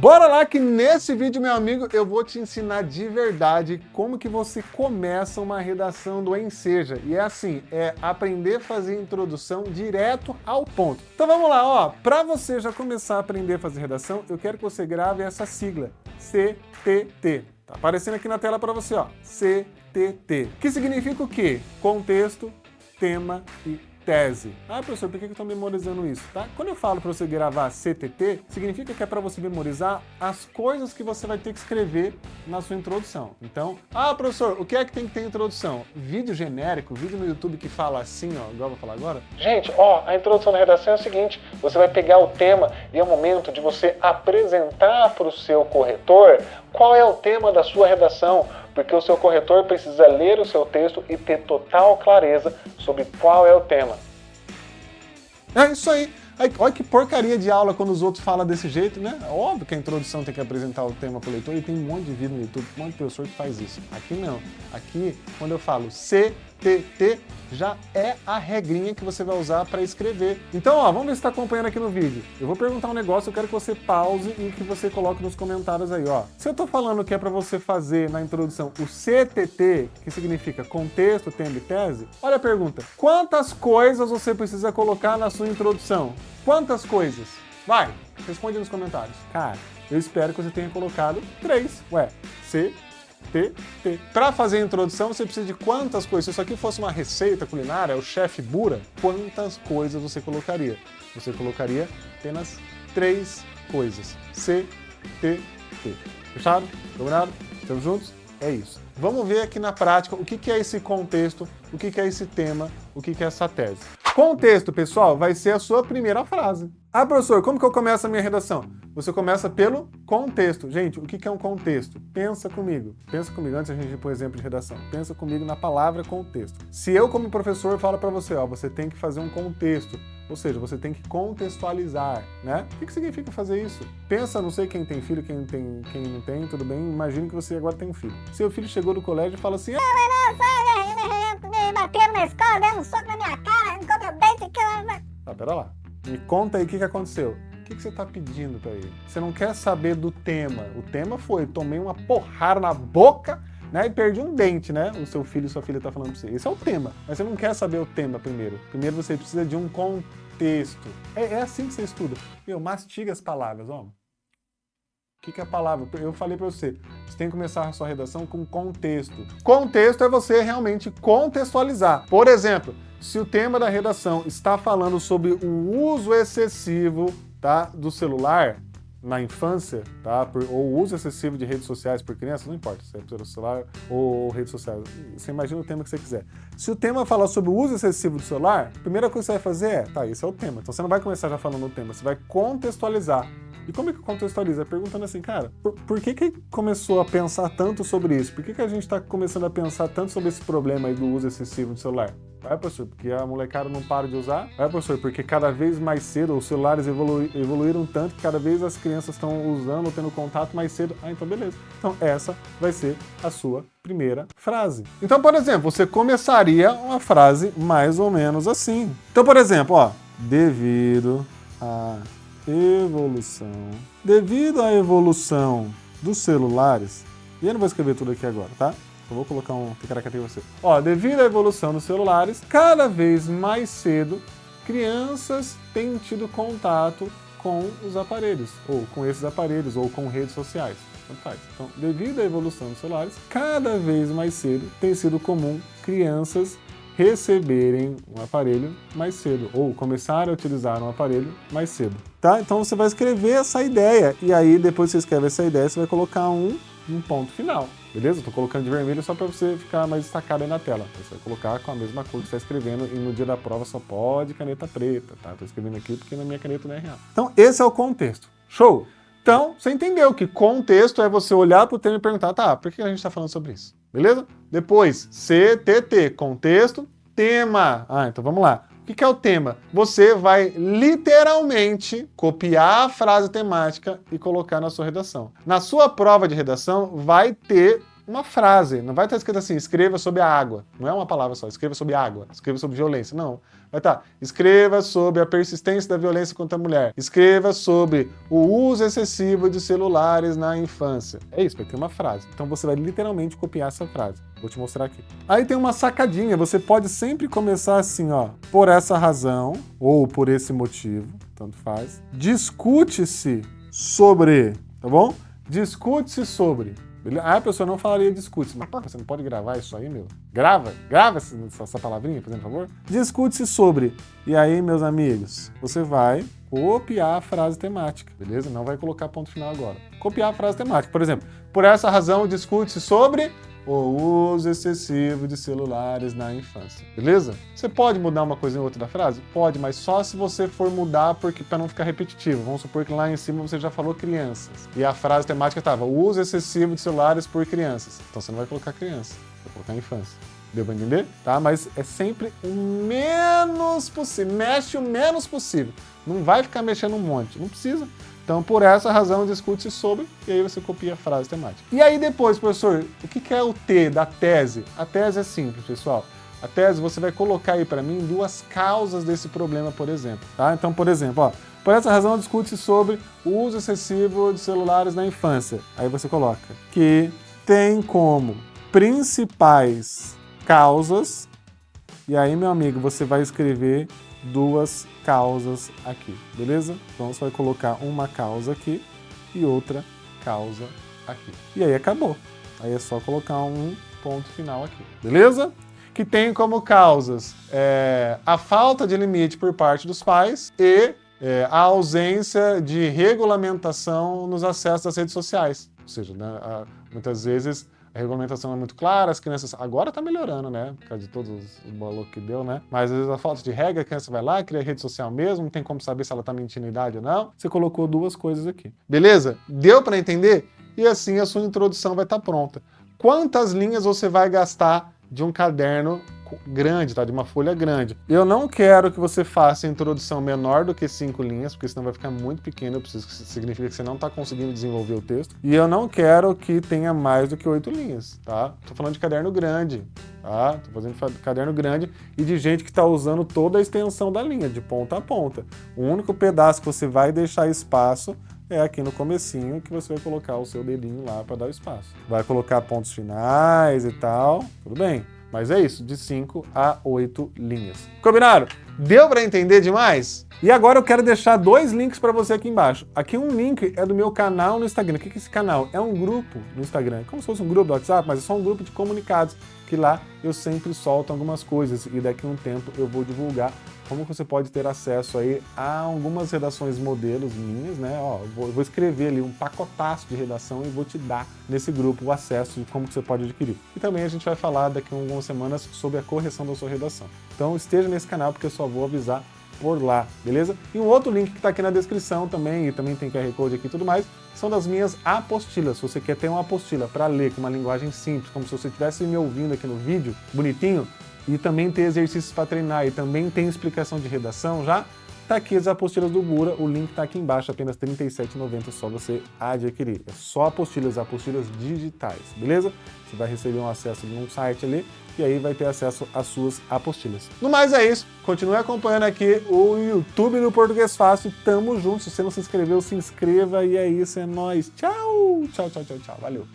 Bora lá que nesse vídeo, meu amigo, eu vou te ensinar de verdade como que você começa uma redação do Enseja. E é assim, é aprender a fazer introdução direto ao ponto. Então vamos lá, ó. Para você já começar a aprender a fazer redação, eu quero que você grave essa sigla, CTT. Tá aparecendo aqui na tela para você, ó, CTT. Que significa o quê? Contexto, tema e tese. Ah, professor, por que eu estou memorizando isso? Tá? Quando eu falo para você gravar CTT, significa que é para você memorizar as coisas que você vai ter que escrever na sua introdução. Então, professor, o que é que tem que ter introdução? Vídeo genérico, vídeo no YouTube que fala assim, ó, igual eu vou falar agora? Gente, ó, a introdução da redação é o seguinte, você vai pegar o tema e é o momento de você apresentar para o seu corretor qual é o tema da sua redação, porque o seu corretor precisa ler o seu texto e ter total clareza sobre qual é o tema. É isso aí. Olha que porcaria de aula quando os outros falam desse jeito, né? Óbvio que a introdução tem que apresentar o tema para o leitor e tem um monte de vídeo no YouTube, um monte de professor que faz isso. Aqui não. Aqui, quando eu falo CTT, já é a regrinha que você vai usar para escrever. Então, ó, vamos ver se está acompanhando aqui no vídeo. Eu vou perguntar um negócio, eu quero que você pause e que você coloque nos comentários aí, ó. Se eu estou falando que é para você fazer na introdução o CTT, que significa contexto, tema e tese, olha a pergunta. Quantas coisas você precisa colocar na sua introdução? Quantas coisas? Vai, responde nos comentários. Cara, eu espero que você tenha colocado 3. Ué, CTT. Para fazer a introdução, você precisa de quantas coisas? Se isso aqui fosse uma receita culinária, o chefe Bura, quantas coisas você colocaria? Você colocaria apenas 3 coisas. CTT. Fechado? Combinado? Estamos juntos? É isso. Vamos ver aqui na prática o que é esse contexto, o que é esse tema, o que é essa tese. Contexto, pessoal, vai ser a sua primeira frase. Ah, professor, como que eu começo a minha redação? Você começa pelo contexto. Gente, o que é um contexto? Pensa comigo. Pensa comigo, antes de a gente ir para o exemplo de redação. Pensa comigo na palavra contexto. Se eu, como professor, falo para você, ó, você tem que fazer um contexto. Ou seja, você tem que contextualizar, né? O que significa fazer isso? Pensa, não sei quem tem filho, quem não tem, tudo bem? Imagine que você agora tem um filho. Seu filho chegou do colégio e fala assim... me bateram na escola, deram um soco na minha cara, ficou meu dente aqui... Ah, pera lá. Me conta aí o que aconteceu. O que você está pedindo para ele? Você não quer saber do tema. O tema foi, tomei uma porrada na boca, né, e perdi um dente, né? O seu filho e sua filha tá falando para você. Esse é o tema. Mas você não quer saber o tema primeiro. Primeiro você precisa de um contexto. É assim que você estuda. Meu, mastiga as palavras, ó. O que é a palavra? Eu falei para você, você tem que começar a sua redação com contexto. Contexto é você realmente contextualizar. Por exemplo, se o tema da redação está falando sobre o uso excessivo, tá, do celular na infância, tá, ou o uso excessivo de redes sociais por crianças, não importa se é pelo celular ou redes sociais, você imagina o tema que você quiser. Se o tema falar sobre o uso excessivo do celular, a primeira coisa que você vai fazer é, tá, esse é o tema. Então você não vai começar já falando o tema, você vai contextualizar. E como é que contextualiza? Perguntando assim, cara, por que começou a pensar tanto sobre isso? Por que a gente está começando a pensar tanto sobre esse problema aí do uso excessivo do celular? Vai, professor, porque a molecada não para de usar. Vai, professor, porque cada vez mais cedo os celulares evoluíram tanto que cada vez as crianças estão usando, tendo contato mais cedo. Ah, então beleza. Então essa vai ser a sua primeira frase. Então, por exemplo, você começaria uma frase mais ou menos assim. Então, por exemplo, ó, devido à evolução dos celulares, e eu não vou escrever tudo aqui agora, tá? Eu vou colocar um ticaracateca em você. Ó, devido à evolução dos celulares, cada vez mais cedo, crianças têm tido contato com os aparelhos, ou com esses aparelhos, ou com redes sociais. Tanto faz. Então, devido à evolução dos celulares, cada vez mais cedo tem sido comum crianças receberem um aparelho mais cedo, ou começar a utilizar um aparelho mais cedo, tá? Então você vai escrever essa ideia, e aí depois que você escreve essa ideia, você vai colocar um ponto final, beleza? Estou colocando de vermelho só para você ficar mais destacado aí na tela. Você vai colocar com a mesma cor que você está escrevendo, e no dia da prova só pode caneta preta, tá? Estou escrevendo aqui porque na minha caneta não é real. Então esse é o contexto. Show? Então, você entendeu que contexto é você olhar para o tema e perguntar, tá, por que a gente está falando sobre isso? Beleza? Depois, CTT, contexto, tema. Ah, então vamos lá. O que é o tema? Você vai literalmente copiar a frase temática e colocar na sua redação. Na sua prova de redação vai ter uma frase. Não vai estar escrito assim, escreva sobre a água. Não é uma palavra só, escreva sobre água, escreva sobre violência. Não. Vai estar, escreva sobre a persistência da violência contra a mulher. Escreva sobre o uso excessivo de celulares na infância. É isso, vai ter uma frase. Então você vai literalmente copiar essa frase. Vou te mostrar aqui. Aí tem uma sacadinha, você pode sempre começar assim, ó. Por essa razão, ou por esse motivo, tanto faz. Discute-se sobre, tá bom? Discute-se sobre. Aí a pessoa não falaria discute-se, mas porra, você não pode gravar isso aí, meu? Grava essa palavrinha, por favor. Discute-se sobre. E aí, meus amigos, você vai copiar a frase temática, beleza? Não vai colocar ponto final agora. Copiar a frase temática. Por exemplo, por essa razão, discute-se sobre o uso excessivo de celulares na infância, beleza? Você pode mudar uma coisa ou outra da frase? Pode, mas só se você for mudar para não ficar repetitivo. Vamos supor que lá em cima você já falou crianças. E a frase temática estava o uso excessivo de celulares por crianças. Então você não vai colocar criança, vai colocar infância. Deu pra entender? Tá? Mas é sempre o menos possível. Mexe o menos possível. Não vai ficar mexendo um monte. Não precisa. Então, por essa razão, discute-se sobre, e aí você copia a frase temática. E aí depois, professor, o que é o T da tese? A tese é simples, pessoal. A tese, você vai colocar aí para mim duas causas desse problema, por exemplo. Tá? Então, por exemplo, ó, por essa razão, discute-se sobre o uso excessivo de celulares na infância. Aí você coloca que tem como principais causas, e aí, meu amigo, você vai escrever duas causas aqui, beleza? Então você vai colocar uma causa aqui e outra causa aqui. E aí acabou. Aí é só colocar um ponto final aqui, beleza? Que tem como causas a falta de limite por parte dos pais e a ausência de regulamentação nos acessos às redes sociais. Ou seja, né, muitas vezes a regulamentação é muito clara, as crianças... Agora tá melhorando, né? Por causa de todos os bolocos que deu, né? Mas às vezes a falta de regra, a criança vai lá, cria rede social mesmo, não tem como saber se ela tá mentindo a idade ou não. Você colocou duas coisas aqui. Beleza? Deu para entender? E assim a sua introdução vai estar pronta. Quantas linhas você vai gastar de um caderno grande, tá? De uma folha grande. Eu não quero que você faça a introdução menor do que 5 linhas, porque senão vai ficar muito pequeno, significa que você não está conseguindo desenvolver o texto. E eu não quero que tenha mais do que 8 linhas, tá? Tô falando de caderno grande, tá? Tô fazendo caderno grande e de gente que está usando toda a extensão da linha, de ponta a ponta. O único pedaço que você vai deixar espaço é aqui no comecinho, que você vai colocar o seu dedinho lá para dar o espaço. Vai colocar pontos finais e tal, tudo bem. Mas é isso, de 5 a 8 linhas. Combinado? Deu para entender demais? E agora eu quero deixar 2 links para você aqui embaixo. Aqui um link é do meu canal no Instagram. O que é esse canal? É um grupo no Instagram. Como se fosse um grupo do WhatsApp, mas é só um grupo de comunicados. Que lá eu sempre solto algumas coisas e daqui a um tempo eu vou divulgar como você pode ter acesso aí a algumas redações modelos minhas, né? Ó, eu vou escrever ali um pacotaço de redação e vou te dar nesse grupo o acesso de como que você pode adquirir. E também a gente vai falar daqui a algumas semanas sobre a correção da sua redação. Então esteja nesse canal porque eu só vou avisar por lá, beleza? E um outro link que está aqui na descrição também, e também tem QR Code aqui e tudo mais, são das minhas apostilas. Se você quer ter uma apostila para ler com uma linguagem simples, como se você estivesse me ouvindo aqui no vídeo, bonitinho, e também ter exercícios para treinar, e também tem explicação de redação já, tá aqui as apostilas do Bura, o link tá aqui embaixo, apenas R$ 37,90, só você adquirir. É só apostilas digitais, beleza? Você vai receber um acesso num site ali, e aí vai ter acesso às suas apostilas. No mais é isso, continue acompanhando aqui o YouTube do Português Fácil, tamo junto, se você não se inscreveu, se inscreva, e é isso, é nóis, tchau, tchau, tchau, tchau, tchau, valeu.